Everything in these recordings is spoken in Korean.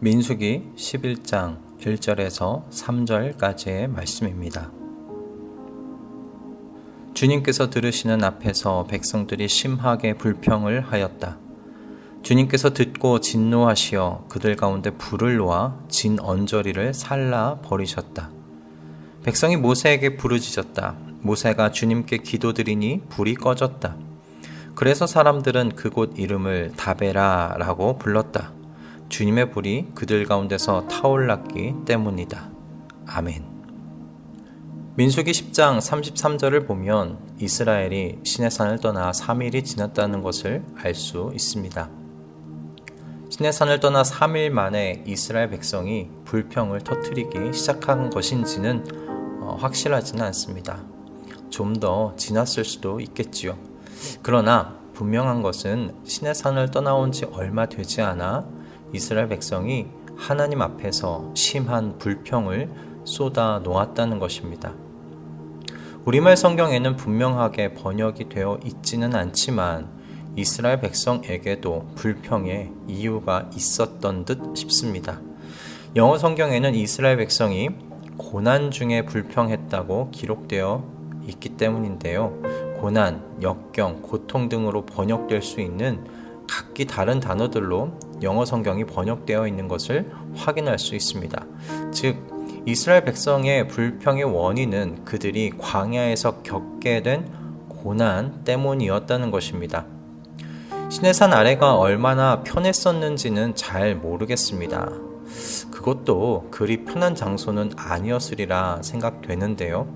민수기 11장 1절에서 3절까지의 말씀입니다. 주님께서 들으시는 앞에서 백성들이 심하게 불평을 하였다. 주님께서 듣고 진노하시어 그들 가운데 불을 놓아 진 언저리를 살라 버리셨다. 백성이 모세에게 부르짖었다. 모세가 주님께 기도드리니 불이 꺼졌다. 그래서 사람들은 그곳 이름을 다베라라고 불렀다. 주님의 불이 그들 가운데서 타올랐기 때문이다. 아멘. 민수기 10장 33절을 보면 이스라엘이 시내산을 떠나 3일이 지났다는 것을 알 수 있습니다. 시내산을 떠나 3일 만에 이스라엘 백성이 불평을 터뜨리기 시작한 것인지는 확실하지는 않습니다. 좀 더 지났을 수도 있겠지요. 그러나 분명한 것은 시내산을 떠나온 지 얼마 되지 않아 이스라엘 백성이 하나님 앞에서 심한 불평을 쏟아 놓았다는 것입니다. 우리말 성경에는 분명하게 번역이 되어 있지는 않지만 이스라엘 백성에게도 불평의 이유가 있었던 듯 싶습니다. 영어 성경에는 이스라엘 백성이 고난 중에 불평했다고 기록되어 있기 때문인데요. 고난, 역경, 고통 등으로 번역될 수 있는 각기 다른 단어들로 영어 성경이 번역되어 있는 것을 확인할 수 있습니다. 즉, 이스라엘 백성의 불평의 원인은 그들이 광야에서 겪게 된 고난 때문이었다는 것입니다. 시내산 아래가 얼마나 편했었는지는 잘 모르겠습니다. 그것도 그리 편한 장소는 아니었으리라 생각되는데요.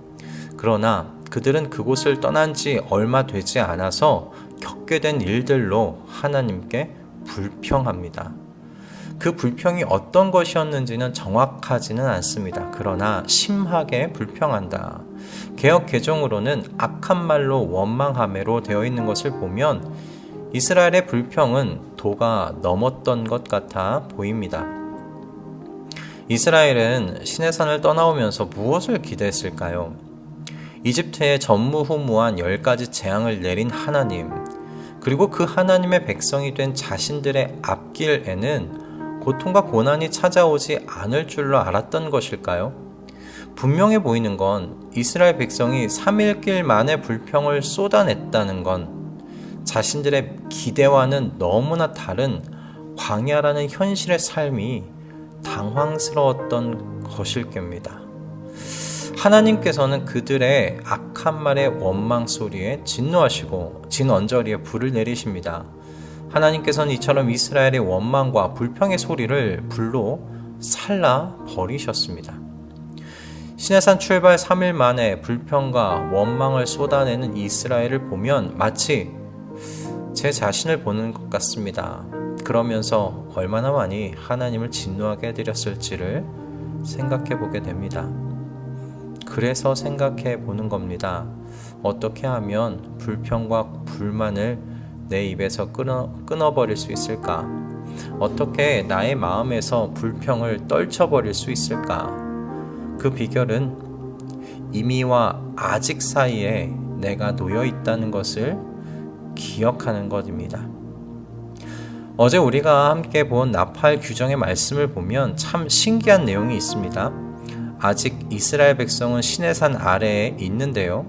그러나 그들은 그곳을 떠난 지 얼마 되지 않아서 겪게 된 일들로 하나님께 불평합니다. 그 불평이 어떤 것이었는지는 정확하지는 않습니다. 그러나 심하게 불평한다. 개역 개정으로는 악한 말로 원망하매로 되어 있는 것을 보면 이스라엘의 불평은 도가 넘었던 것 같아 보입니다. 이스라엘은 시내산을 떠나오면서 무엇을 기대했을까요? 이집트에 전무후무한 10가지 재앙을 내린 하나님, 그리고 그 하나님의 백성이 된 자신들의 앞길에는 고통과 고난이 찾아오지 않을 줄로 알았던 것일까요? 분명해 보이는 건 이스라엘 백성이 3일 길 만에 불평을 쏟아냈다는 건 자신들의 기대와는 너무나 다른 광야라는 현실의 삶이 당황스러웠던 것일 겁니다. 하나님께서는 그들의 악한 말의 원망 소리에 진노하시고 진 언저리에 불을 내리십니다. 하나님께서는 이처럼 이스라엘의 원망과 불평의 소리를 불로 살라 버리셨습니다. 시내산 출발 3일 만에 불평과 원망을 쏟아내는 이스라엘을 보면 마치 제 자신을 보는 것 같습니다. 그러면서 얼마나 많이 하나님을 진노하게 해드렸을지를 생각해 보게 됩니다. 그래서 생각해 보는 겁니다. 어떻게 하면 불평과 불만을 내 입에서 끊어버릴 수 있을까? 어떻게 나의 마음에서 불평을 떨쳐버릴 수 있을까? 그 비결은 이미와 아직 사이에 내가 놓여 있다는 것을 기억하는 것입니다. 어제 우리가 함께 본 나팔 규정의 말씀을 보면 참 신기한 내용이 있습니다. 아직 이스라엘 백성은 시내산 아래에 있는데요.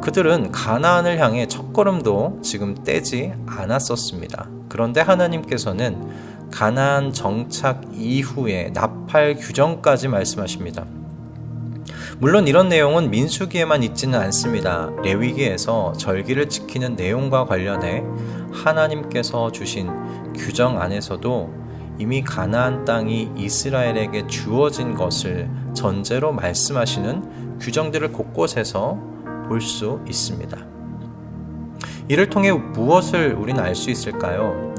그들은 가나안을 향해 첫걸음도 지금 떼지 않았었습니다. 그런데 하나님께서는 가나안 정착 이후에 나팔 규정까지 말씀하십니다. 물론 이런 내용은 민수기에만 있지는 않습니다. 레위기에서 절기를 지키는 내용과 관련해 하나님께서 주신 규정 안에서도 이미 가나안 땅이 이스라엘에게 주어진 것을 전제로 말씀하시는 규정들을 곳곳에서 볼 수 있습니다. 이를 통해 무엇을 우리는 알 수 있을까요?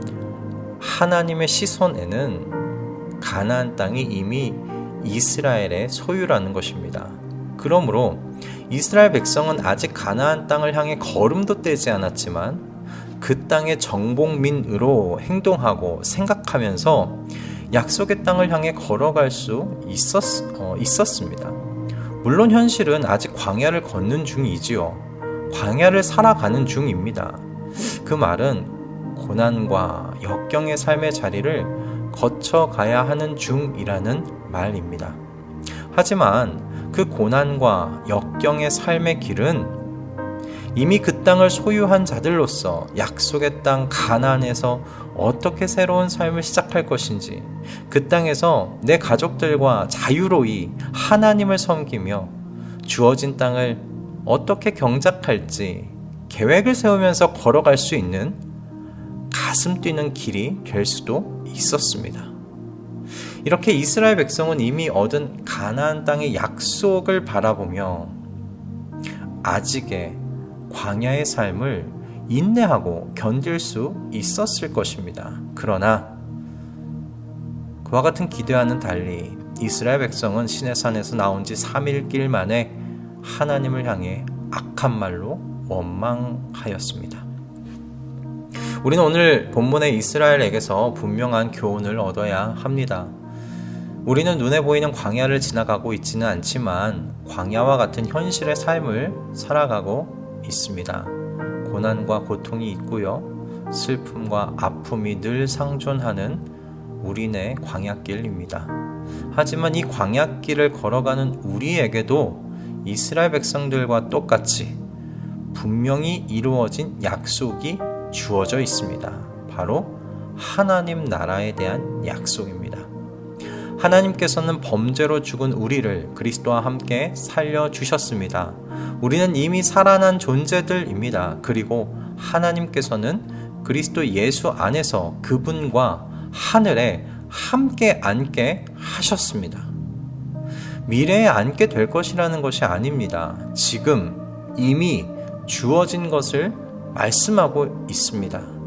하나님의 시선에는 가나안 땅이 이미 이스라엘의 소유라는 것입니다. 그러므로 이스라엘 백성은 아직 가나안 땅을 향해 걸음도 떼지 않았지만 그 땅의 정복민으로 행동하고 생각하면서 약속의 땅을 향해 걸어갈 수 있었습니다. 물론 현실은 아직 광야를 걷는 중이지요. 광야를 살아가는 중입니다. 그 말은 고난과 역경의 삶의 자리를 거쳐가야 하는 중이라는 말입니다. 하지만 그 고난과 역경의 삶의 길은 이미 그 땅을 소유한 자들로서 약속의 땅 가나안에서 어떻게 새로운 삶을 시작할 것인지, 그 땅에서 내 가족들과 자유로이 하나님을 섬기며 주어진 땅을 어떻게 경작할지 계획을 세우면서 걸어갈 수 있는 가슴 뛰는 길이 될 수도 있었습니다. 이렇게 이스라엘 백성은 이미 얻은 가나안 땅의 약속을 바라보며 아직의 광야의 삶을 인내하고 견딜 수 있었을 것입니다. 그러나 그와 같은 기대와는 달리 이스라엘 백성은 시내산에서 나온 지 3일 길 만에 하나님을 향해 악한 말로 원망하였습니다. 우리는 오늘 본문의 이스라엘에게서 분명한 교훈을 얻어야 합니다. 우리는 눈에 보이는 광야를 지나가고 있지는 않지만 광야와 같은 현실의 삶을 살아가고 있습니다. 고난과 고통이 있고요. 슬픔과 아픔이 늘 상존하는 우리네 광야길입니다. 하지만 이 광야길을 걸어가는 우리에게도 이스라엘 백성들과 똑같이 분명히 이루어진 약속이 주어져 있습니다. 바로 하나님 나라에 대한 약속입니다. 하나님께서는 범죄로 죽은 우리를 그리스도와 함께 살려주셨습니다. 우리는 이미 살아난 존재들입니다. 그리고 하나님께서는 그리스도 예수 안에서 그분과 하늘에 함께 앉게 하셨습니다. 미래에 앉게 될 것이라는 것이 아닙니다. 지금 이미 주어진 것을 말씀하고 있습니다.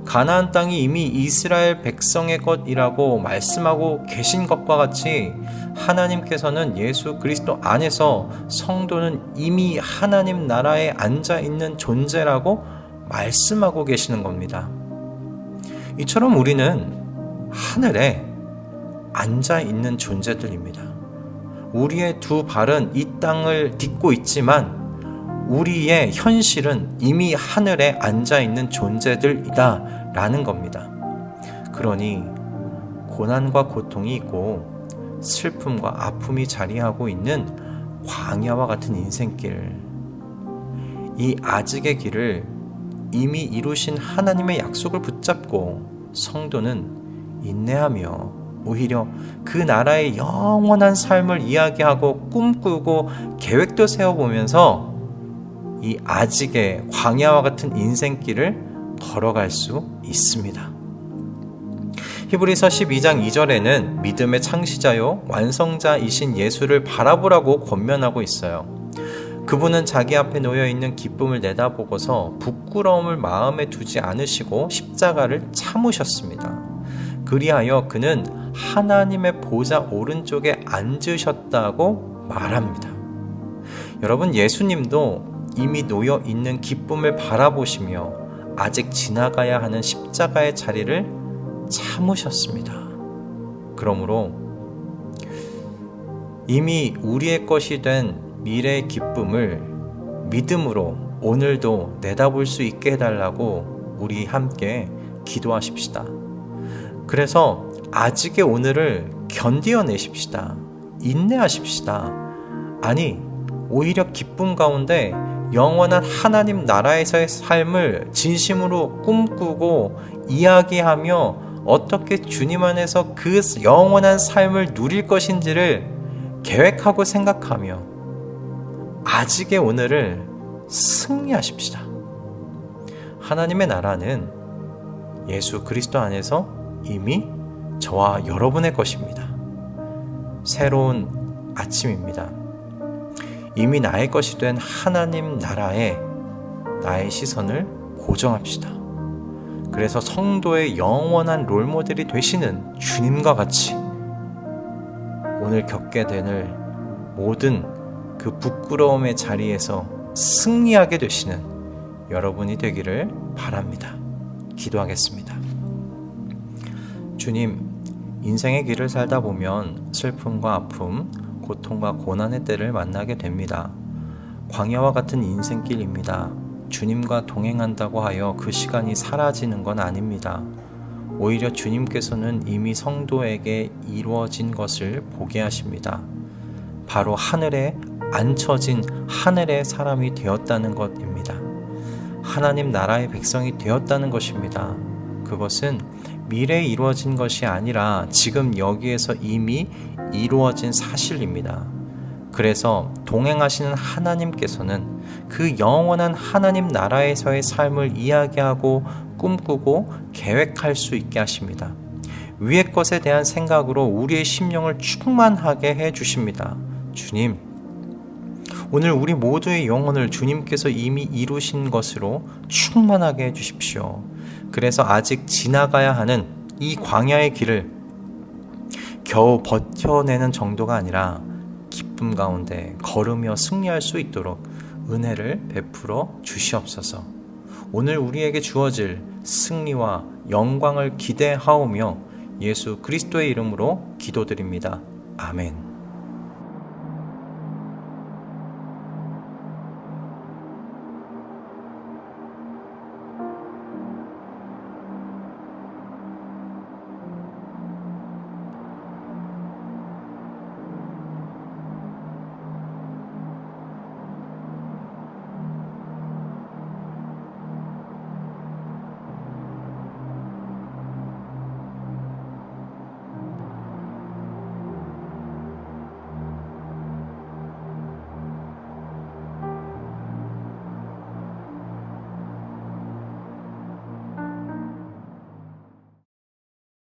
가나안 땅이 이미 이스라엘 백성의 것이라고 말씀하고 계신 것과 같이 하나님께서는 예수 그리스도 안에서 성도는 이미 하나님 나라에 앉아 있는 존재라고 말씀하고 계시는 겁니다. 이처럼 우리는 하늘에 앉아 있는 존재들입니다. 우리의 두 발은 이 땅을 딛고 있지만 우리의 현실은 이미 하늘에 앉아 있는 존재들이다 라는 겁니다. 그러니 고난과 고통이 있고 슬픔과 아픔이 자리하고 있는 광야와 같은 인생길, 이 아직의 길을 이미 이루신 하나님의 약속을 붙잡고 성도는 인내하며 오히려 그 나라의 영원한 삶을 이야기하고 꿈꾸고 계획도 세워보면서 이 아직의 광야와 같은 인생길을 걸어갈 수 있습니다. 히브리서 12장 2절에는 믿음의 창시자요 완성자이신 예수를 바라보라고 권면하고 있어요. 그분은 자기 앞에 놓여있는 기쁨을 내다보고서 부끄러움을 마음에 두지 않으시고 십자가를 참으셨습니다. 그리하여 그는 하나님의 보좌 오른쪽에 앉으셨다고 말합니다. 여러분, 예수님도 이미 놓여있는 기쁨을 바라보시며 아직 지나가야 하는 십자가의 자리를 참으셨습니다. 그러므로 이미 우리의 것이 된 미래의 기쁨을 믿음으로 오늘도 내다볼 수 있게 해달라고 우리 함께 기도하십시다. 그래서 아직의 오늘을 견디어내십시다. 인내하십시다. 아니, 오히려 기쁨 가운데 영원한 하나님 나라에서의 삶을 진심으로 꿈꾸고 이야기하며 어떻게 주님 안에서 그 영원한 삶을 누릴 것인지를 계획하고 생각하며 아직의 오늘을 승리하십시다. 하나님의 나라는 예수 그리스도 안에서 이미 저와 여러분의 것입니다. 새로운 아침입니다. 이미 나의 것이 된 하나님 나라에 나의 시선을 고정합시다. 그래서 성도의 영원한 롤모델이 되시는 주님과 같이 오늘 겪게 되는 모든 그 부끄러움의 자리에서 승리하게 되시는 여러분이 되기를 바랍니다. 기도하겠습니다. 주님, 인생의 길을 살다 보면 슬픔과 아픔, 고통과 고난의 때를 만나게 됩니다. 광야와 같은 인생길입니다. 주님과 동행한다고 하여 그 시간이 사라지는 건 아닙니다. 오히려 주님께서는 이미 성도에게 이루어진 것을 보게 하십니다. 바로 하늘에 앉혀진 하늘의 사람이 되었다는 것입니다. 하나님 나라의 백성이 되었다는 것입니다. 그것은 미래에 이루어진 것이 아니라 지금 여기에서 이미 이루어진 사실입니다. 그래서 동행하시는 하나님께서는 그 영원한 하나님 나라에서의 삶을 이야기하고 꿈꾸고 계획할 수 있게 하십니다. 위의 것에 대한 생각으로 우리의 심령을 충만하게 해주십니다. 주님, 오늘 우리 모두의 영혼을 주님께서 이미 이루신 것으로 충만하게 해주십시오. 그래서 아직 지나가야 하는 이 광야의 길을 겨우 버텨내는 정도가 아니라 기쁨 가운데 걸으며 승리할 수 있도록 은혜를 베풀어 주시옵소서. 오늘 우리에게 주어질 승리와 영광을 기대하오며 예수 그리스도의 이름으로 기도드립니다. 아멘.